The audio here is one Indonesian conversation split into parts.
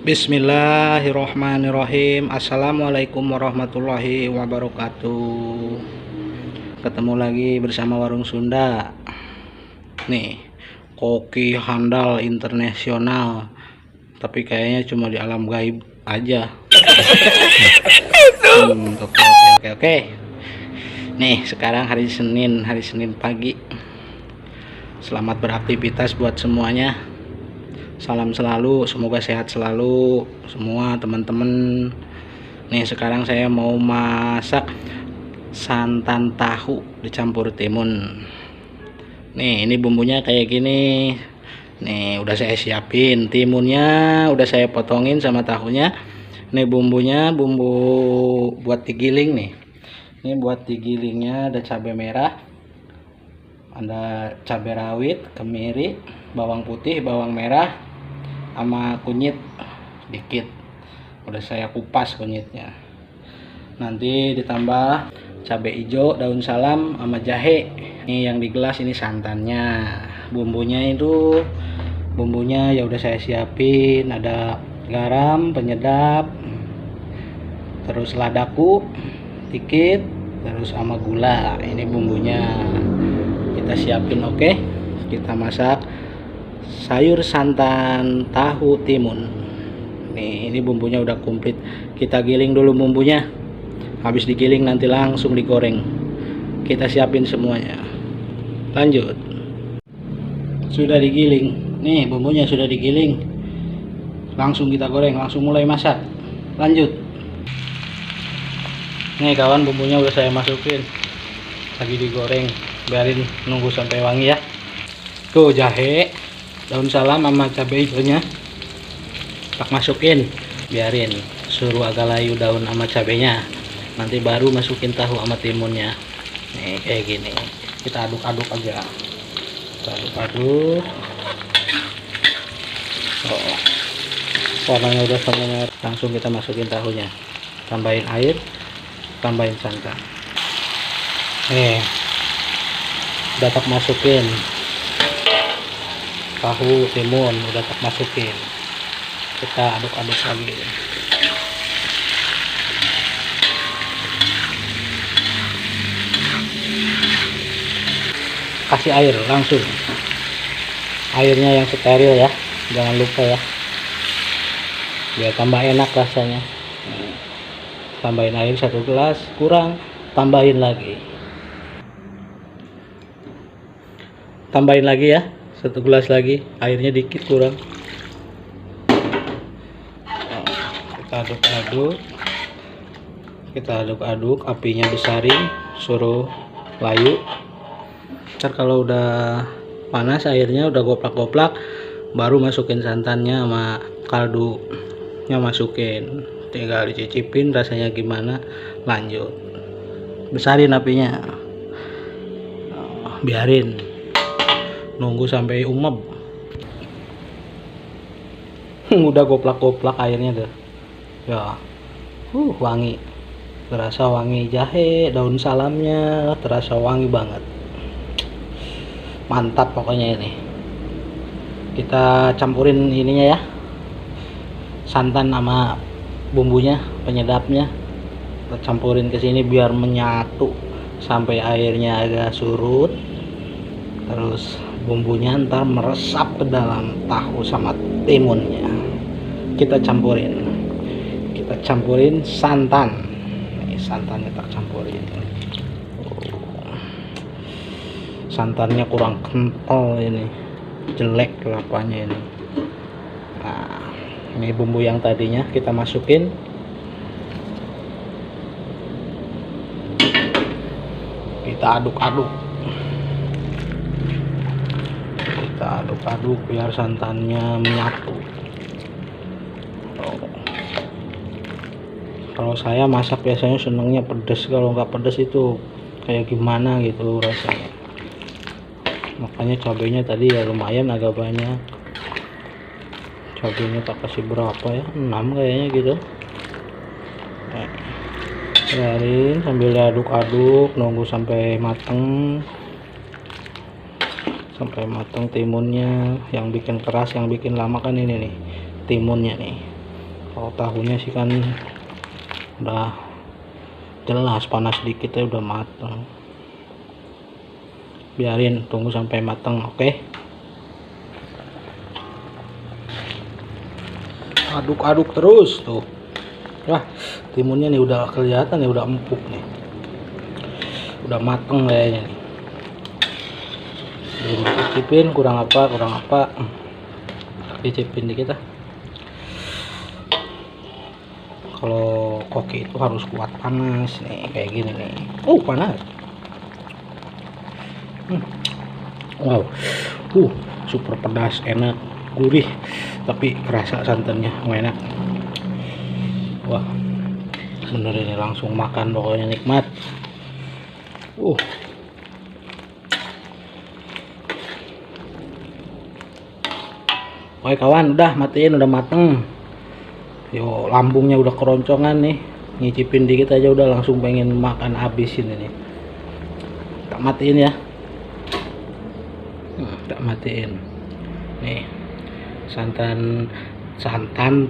Bismillahirrohmanirrohim. Assalamualaikum warahmatullahi wabarakatuh. Ketemu lagi bersama Warung Sunda. Nih, koki handal internasional. Tapi kayaknya cuma di alam gaib aja. Oke. Nih, sekarang hari Senin pagi. Selamat beraktivitas buat semuanya. Salam selalu, semoga sehat selalu semua teman-teman. Nih, sekarang saya mau masak santan tahu dicampur timun. Nih, ini bumbunya kayak gini. Nih, udah saya siapin timunnya, udah saya potongin sama tahunya. Nih bumbunya, bumbu buat digiling nih. Ini buat digilingnya ada cabai merah, ada cabai rawit, kemiri, bawang putih, bawang merah, sama kunyit dikit. Udah saya kupas kunyitnya. Nanti ditambah cabai hijau, daun salam, sama jahe. Ini yang di gelas ini santannya. Bumbunya ya udah saya siapin. Ada garam, penyedap, terus ladaku dikit, terus sama gula. Ini bumbunya kita siapin. Oke, kita masak sayur santan tahu timun. Nih, ini bumbunya udah komplit. Kita giling dulu bumbunya. Habis digiling nanti langsung digoreng. Kita siapin semuanya. Lanjut. Sudah digiling. Nih, bumbunya sudah digiling. Langsung kita goreng, langsung mulai masak. Lanjut. Nih kawan, bumbunya udah saya masukin. Lagi digoreng. Biarin nunggu sampai wangi ya. Tuh jahe, daun salam sama cabai hijaunya tak masukin, biarin suruh agak layu daun sama cabainya, nanti baru masukin tahu sama timunnya. Nih kayak gini, kita aduk-aduk aja, kita aduk-aduk. Warnanya udah sama, langsung kita masukin tahunya, tambahin air, tambahin santan. Nih udah tak masukin tahu timun, udah tak masukin, kita aduk-aduk lagi. Kasih air langsung, airnya yang steril ya, jangan lupa ya, biar tambah enak rasanya. Tambahin air 1 gelas, kurang tambahin lagi, ya 1 gelas lagi, airnya dikit kurang. Kita aduk-aduk, apinya besarin, suruh layu. Ntar kalau udah panas airnya, udah goplak-goplak, baru masukin santannya sama kaldunya, masukin, tinggal dicicipin rasanya gimana. Lanjut, besarin apinya, biarin nunggu sampai umep. Udah goplak-goplak airnya tuh ya, wangi, terasa wangi jahe, daun salamnya terasa wangi banget, mantap pokoknya. Ini kita campurin ininya ya, santan sama bumbunya, penyedapnya kita campurin ke sini biar menyatu sampai airnya agak surut. Terus bumbunya ntar meresap ke dalam tahu sama timunnya. Kita campurin santan. Nih, santannya tak campurin. Santannya kurang kental ini, jelek kelapanya ini. Nah, ini bumbu yang tadinya kita masukin. Kita aduk-aduk biar santannya menyatu. Kalau saya masak biasanya senengnya pedas, kalau nggak pedas itu kayak gimana gitu rasanya. Makanya cabenya tadi ya lumayan agak banyak. Cabenya tak kasih berapa ya, 6 kayaknya gitu. Biarin sambil aduk-aduk, nunggu sampai mateng. Timunnya. Yang bikin keras, yang bikin lama kan ini nih timunnya nih. Kalau tahunya sih kan udah jelas panas sedikit ya udah matang. Biarin tunggu sampai matang. Oke. Aduk-aduk terus tuh. Wah, timunnya nih udah kelihatan ya, udah empuk nih. Udah mateng kayaknya nih. Cicipin kurang apa. Cicipin dikit lah. Kalau koki itu harus kuat panas nih, kayak gini nih. Panas. Wow. Super pedas, enak, gurih, tapi kerasa santannya enak. Wah, bener ini langsung makan pokoknya nikmat. Oke kawan, udah matiin, udah mateng. Yo, lambungnya udah keroncongan nih. Ngicipin dikit aja udah langsung pengen makan habisin ini. Tak matiin ya. Tak matiin. Nih, santan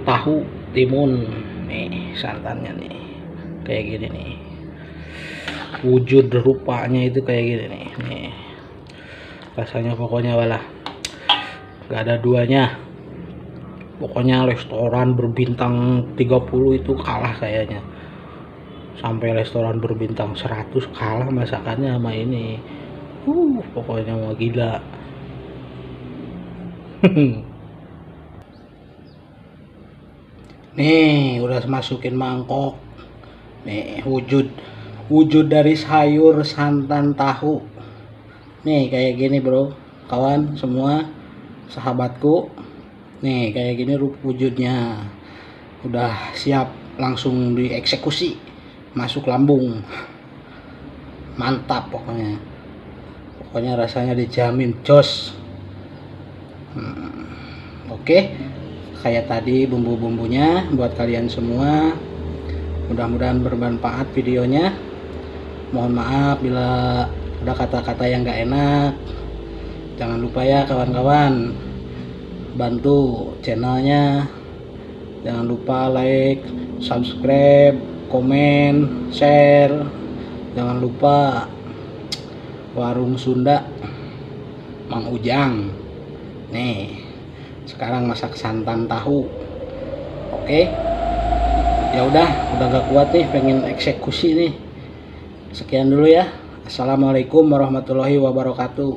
tahu timun. Nih, santannya nih. Kayak gini nih. Wujud rupanya itu kayak gini nih. Nih. Rasanya pokoknya walah gak ada duanya. Pokoknya restoran berbintang 30 itu kalah kayaknya. Sampai restoran berbintang 100 kalah masakannya sama ini. Pokoknya mau gila. Nih udah masukin mangkok. Nih wujud dari sayur santan tahu. Nih kayak gini bro, kawan semua, sahabatku. Nih kayak gini wujudnya. Udah siap langsung dieksekusi, masuk lambung. Mantap pokoknya. Pokoknya rasanya dijamin jos. Oke, kayak tadi bumbu-bumbunya buat kalian semua. Mudah-mudahan bermanfaat videonya. Mohon maaf bila ada kata-kata yang gak enak. Jangan lupa ya kawan-kawan, bantu channelnya. Jangan lupa like, subscribe, komen, share. Jangan lupa warung Sunda Mang Ujang. Nih sekarang masak santan tahu. Oke, ya udah gak kuat nih, pengen eksekusi nih. Sekian dulu ya. Assalamualaikum warahmatullahi wabarakatuh.